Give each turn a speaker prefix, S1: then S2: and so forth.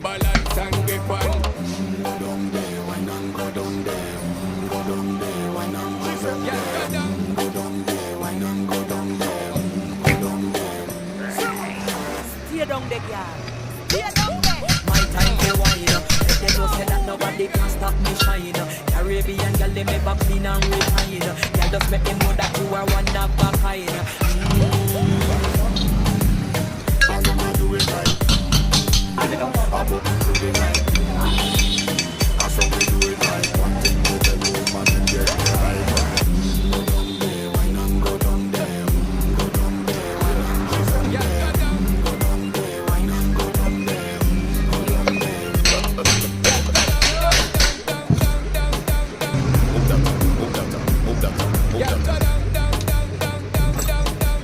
S1: balance and grip on.
S2: Go down there, wine and go down there. Go down there, wine and go down there. Go down there, wine and go down there. Go down there.
S3: Stay down there, girl. Stay down there. My time to wine. Let them know say that nobody can stop me shine. Caribbean girl, they make back clean and refine. Girl, just make them know that you are one of a kind.